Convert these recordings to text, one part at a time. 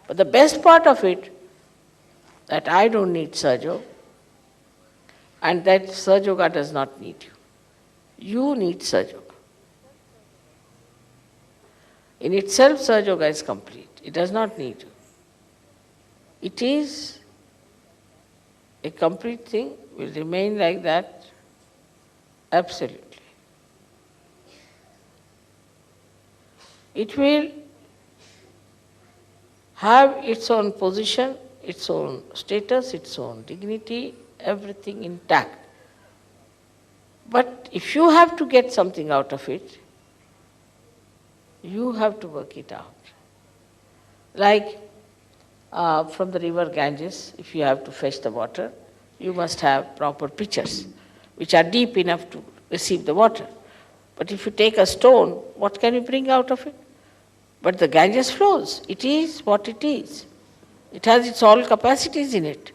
But the best part of it, that I don't need Sahaja, and that Sahaja Yoga does not need you. You need Sahaja Yoga. In itself, Sahaja Yoga is complete. It does not need you. It is a complete thing, will remain like that, absolutely. It will have its own position, its own status, its own dignity, everything intact. But if you have to get something out of it, you have to work it out. Like from the river Ganges, if you have to fetch the water, you must have proper pitchers, which are deep enough to receive the water. But if you take a stone, what can you bring out of it? But the Ganges flows. It is what it is. It has its all capacities in it.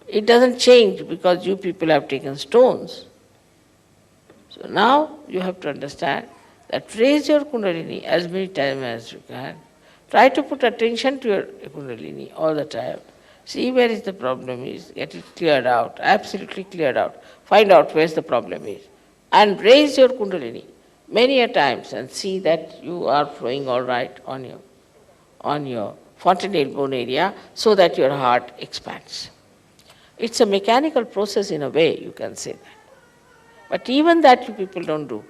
It doesn't change because you people have taken stones. So now you have to understand that raise your Kundalini as many times as you can. Try to put attention to your Kundalini all the time. See where is the problem is, get it cleared out, absolutely cleared out. Find out where the problem is. And raise your Kundalini many a times and see that you are flowing all right on your fontanelle bone area so that your heart expands. It's a mechanical process in a way, you can say that. But even that you people don't do.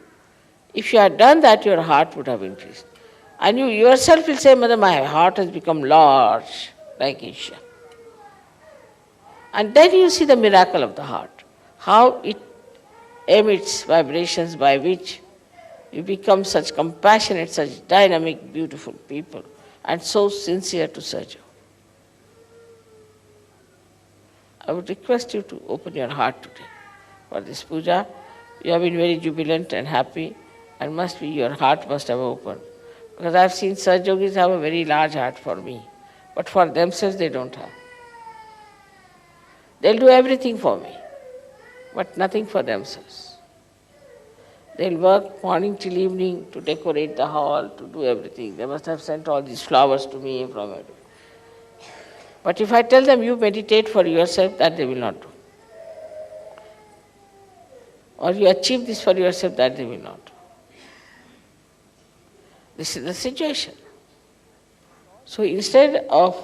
If you had done that, your heart would have increased. And you yourself will say, Mother, my heart has become large, like Isha. And then you see the miracle of the heart, how it emits vibrations by which you become such compassionate, such dynamic, beautiful people, and so sincere to Sahaja. I would request you to open your heart today for this puja. You have been very jubilant and happy, and your heart must have opened. Because I have seen Sahaja Yogis have a very large heart for me, but for themselves they don't have. They'll do everything for me, but nothing for themselves. They'll work morning till evening to decorate the hall, to do everything. They must have sent all these flowers to me from everywhere. But if I tell them, you meditate for yourself, that they will not do. Or you achieve this for yourself, that they will not do. This is the situation. So instead of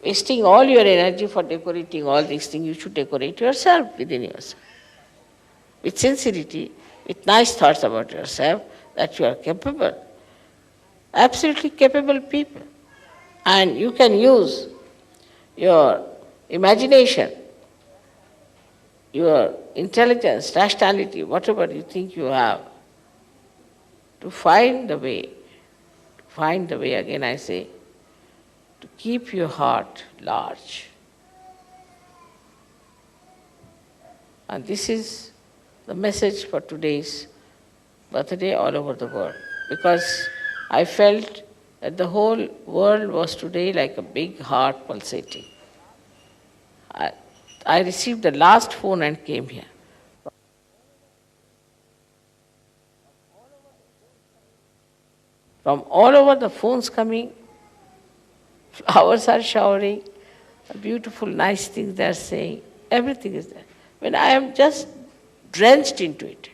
wasting all your energy for decorating all these things, you should decorate yourself within yourself. With sincerity, with nice thoughts about yourself, that you are capable, absolutely capable people. And you can use your imagination, your intelligence, rationality, whatever you think you have, to find the way, again I say, to keep your heart large. And this is the message for today's birthday all over the world. Because I felt that the whole world was today like a big heart pulsating. I received the last phone and came here. From all over the phones coming, flowers are showering, beautiful, nice things they are saying, everything is there. When I am just drenched into it,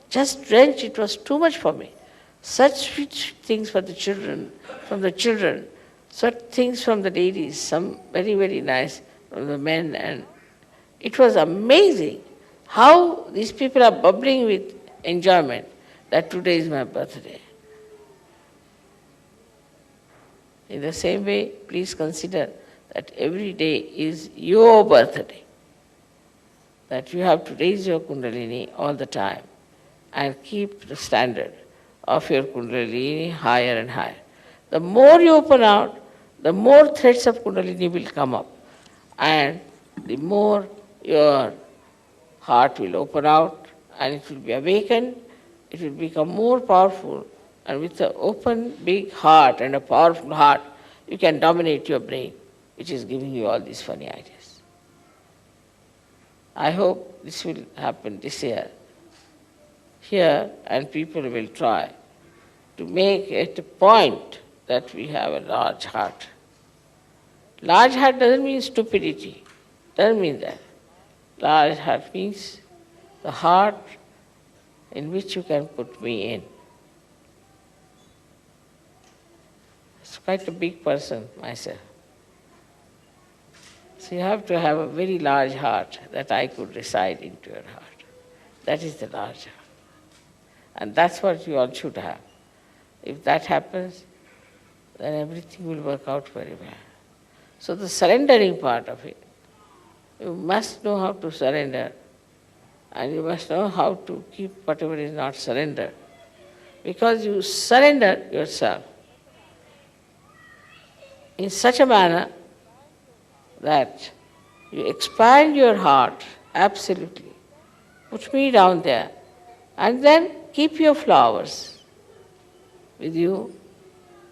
just drenched, it was too much for me. Such sweet things for the children, from the children, such things from the ladies, some very, very nice from the men, and it was amazing how these people are bubbling with enjoyment that today is my birthday. In the same way, please consider that every day is your birthday, that you have to raise your Kundalini all the time and keep the standard of your Kundalini higher and higher. The more you open out, the more threads of Kundalini will come up, and the more your heart will open out and it will be awakened, it will become more powerful, and with an open big heart and a powerful heart, you can dominate your brain, which is giving you all these funny ideas. I hope this will happen this year here, and people will try to make it a point that we have a large heart. Large heart doesn't mean stupidity. Doesn't mean that. Large heart means the heart in which you can put me in. It's quite a big person, myself. So you have to have a very large heart that I could reside into your heart. That is the large heart. And that's what you all should have. If that happens, then everything will work out very well. So the surrendering part of it, you must know how to surrender, and you must know how to keep whatever is not surrendered. Because you surrender yourself in such a manner that you expand your heart absolutely. Put me down there, and then keep your flowers with you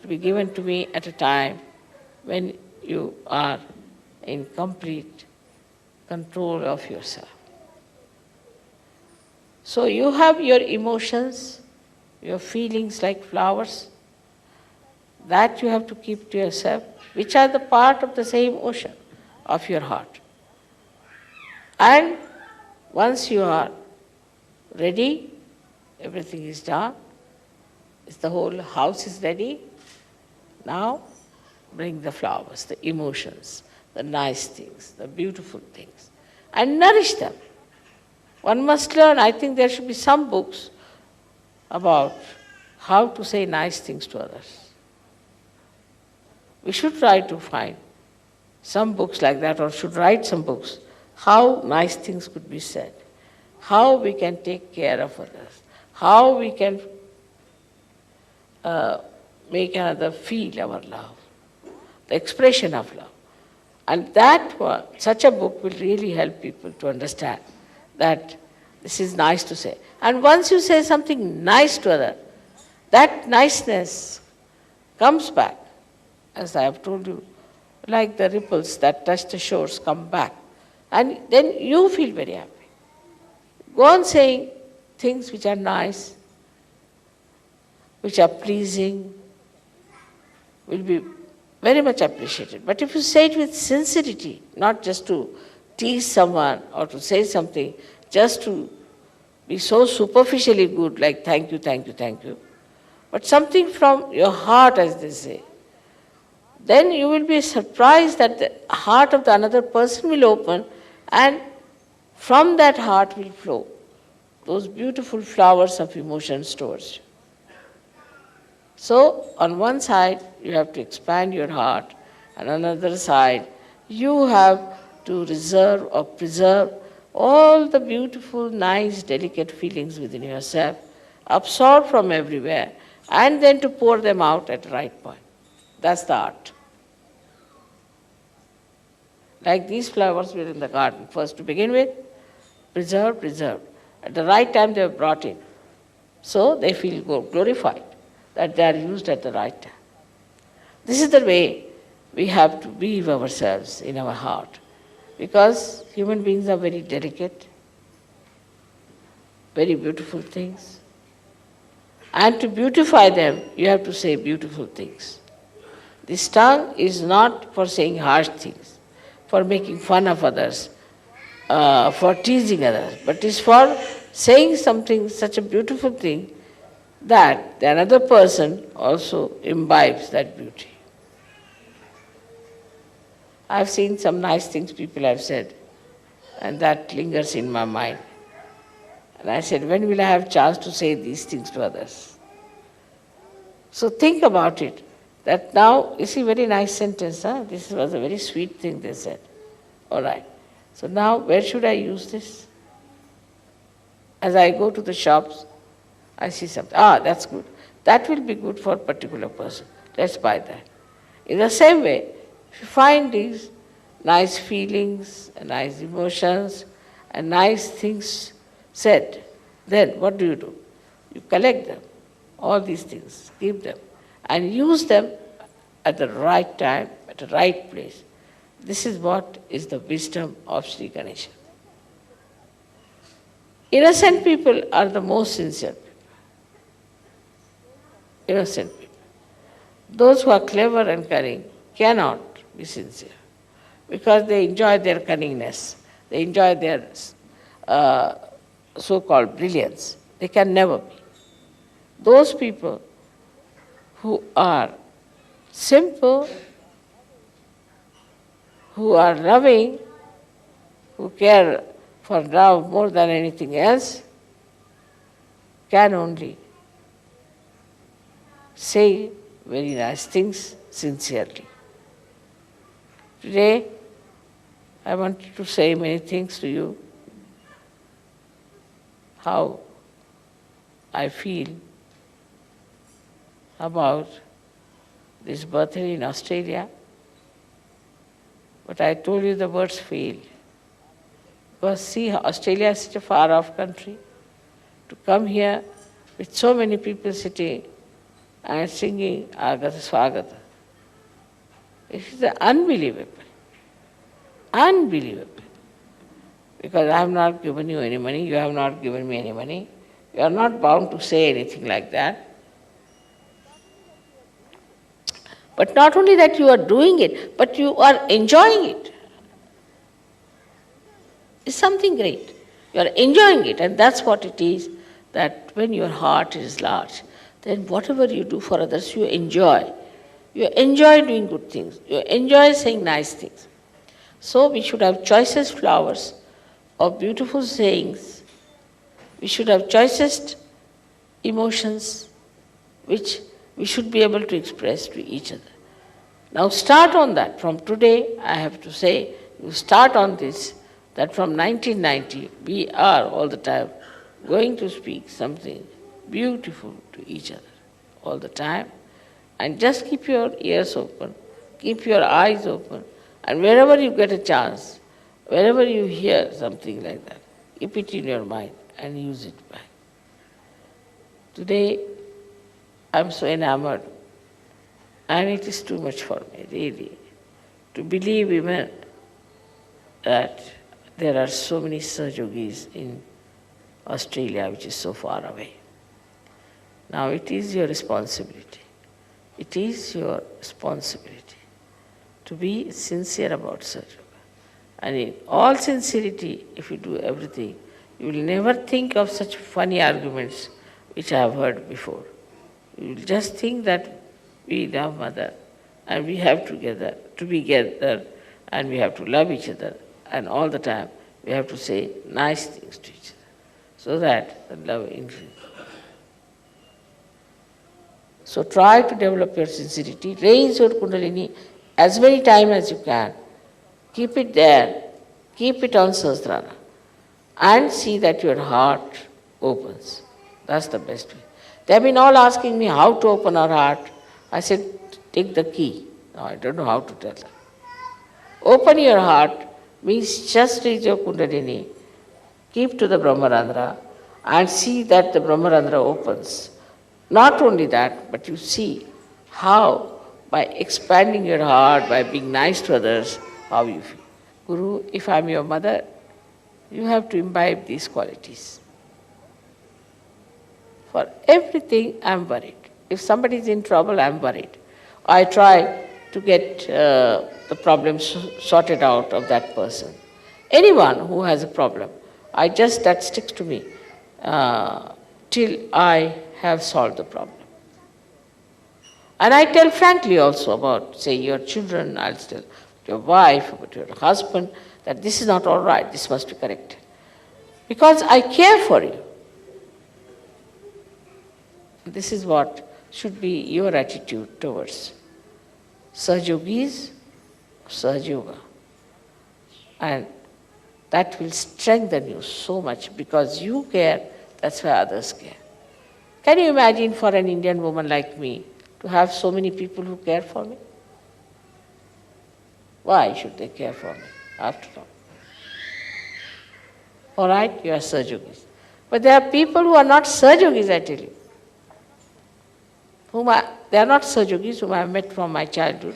to be given to me at a time when you are in complete control of yourself. So you have your emotions, your feelings like flowers, that you have to keep to yourself, which are the part of the same ocean of your heart. And once you are ready, everything is done, the whole house is ready, now bring the flowers, the emotions, the nice things, the beautiful things, and nourish them. One must learn, I think there should be some books about how to say nice things to others. We should try to find some books like that, or should write some books, how nice things could be said, how we can take care of others, how we can make another feel our love, the expression of love. And such a book will really help people to understand that this is nice to say. And once you say something nice to others, that niceness comes back, as I have told you, like the ripples that touch the shores come back. And then you feel very happy. Go on saying things which are nice, which are pleasing, will be very much appreciated. But if you say it with sincerity, not just to tease someone or to say something just to be so superficially good, like thank you, thank you, thank you, but something from your heart, as they say, then you will be surprised that the heart of the another person will open, and from that heart will flow those beautiful flowers of emotions towards you. So, on one side, you have to expand your heart, and on another side, you have to reserve or preserve all the beautiful, nice, delicate feelings within yourself, absorb from everywhere, and then to pour them out at the right point. That's the art. Like these flowers were in the garden. First, to begin with, preserved. At the right time, they were brought in. So they feel glorified that they are used at the right time. This is the way we have to weave ourselves in our heart, because human beings are very delicate, very beautiful things. And to beautify them, you have to say beautiful things. This tongue is not for saying harsh things, for making fun of others, for teasing others, but is for saying something, such a beautiful thing, that the another person also imbibes that beauty. I've seen some nice things people have said, and that lingers in my mind. And I said, when will I have chance to say these things to others? So think about it, that now, you see, very nice sentence, huh? This was a very sweet thing they said. All right. So now, where should I use this? As I go to the shops, I see something. That's good. That will be good for a particular person. Let's buy that. In the same way, if you find these nice feelings, nice emotions, and nice things said, then what do? You collect them, all these things, keep them, and use them at the right time, at the right place. This is what is the wisdom of Sri Ganesha. Innocent people are the most sincere people. Innocent people. Those who are clever and cunning cannot be sincere because they enjoy their cunningness, they enjoy their uh, so-called brilliance. They can never be. Those people who are simple, who are loving, who care for love more than anything else, can only say very nice things sincerely. Today, I wanted to say many things to you, how I feel about this birthday in Australia, but I told you the words fail. Because see, Australia is such a far-off country. To come here with so many people sitting and singing Agata Swagata, it is unbelievable. Unbelievable. Because I have not given you any money, you have not given me any money. You are not bound to say anything like that. But not only that you are doing it, but you are enjoying it. It's something great. You are enjoying it, and that's what it is, that when your heart is large, then whatever you do for others, you enjoy. You enjoy doing good things. You enjoy saying nice things. So we should have choicest flowers of beautiful sayings. We should have choicest emotions which we should be able to express to each other. Now start on that. From today, I have to say, you start on this, that from 1990, we are all the time going to speak something beautiful to each other all the time. And just keep your ears open, keep your eyes open, and wherever you get a chance, wherever you hear something like that, keep it in your mind and use it back. Today, I'm so enamored, and it is too much for me, really, to believe even that there are so many Sahajogis in Australia, which is so far away. Now it is your responsibility. It is your responsibility to be sincere about Sahaja. And in all sincerity, if you do everything, you will never think of such funny arguments which I have heard before. You will just think that we love Mother and we have to be together and we have to love each other, and all the time we have to say nice things to each other so that the love increases. So try to develop your sincerity, raise your Kundalini as many times as you can. Keep it there, keep it on Sahasrara, and see that your heart opens. That's the best way. They have been all asking me how to open our heart. I said, take the key. No, I don't know how to tell them. Open your heart means just raise your Kundalini, keep to the Brahmarandra, and see that the Brahmarandra opens. Not only that, but you see how, by expanding your heart, by being nice to others, how you feel. Guru, if I'm your mother, you have to imbibe these qualities. For everything, I'm worried. If somebody is in trouble, I'm worried. I try to get the problem sorted out of that person. Anyone who has a problem, that sticks to me till I have solved the problem. And I tell frankly also about, say, your children, I'll tell your wife, about your husband, that this is not all right, this must be corrected. Because I care for you. This is what should be your attitude towards Sahajogis, Sahajoga. And that will strengthen you so much because you care, that's why others care. Can you imagine for an Indian woman like me to have so many people who care for me? Why should they care for me after all? All right, you are Sahajogis. But there are people who are not Sahajogis, I tell you. They are not Sahajogis whom I have met from my childhood,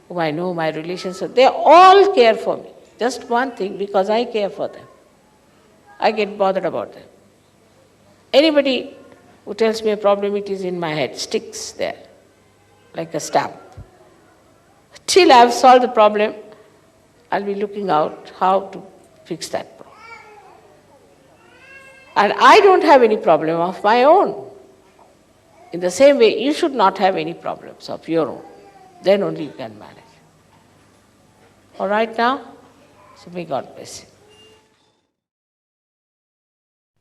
whom I know my relations. They all care for me. Just one thing, because I care for them. I get bothered about them. Anybody who tells me a problem, it is in my head, sticks there. like a stamp. Till I have solved the problem, I'll be looking out how to fix that problem. And I don't have any problem of my own. In the same way, you should not have any problems of your own. Then only you can manage. All right now? So may God bless you.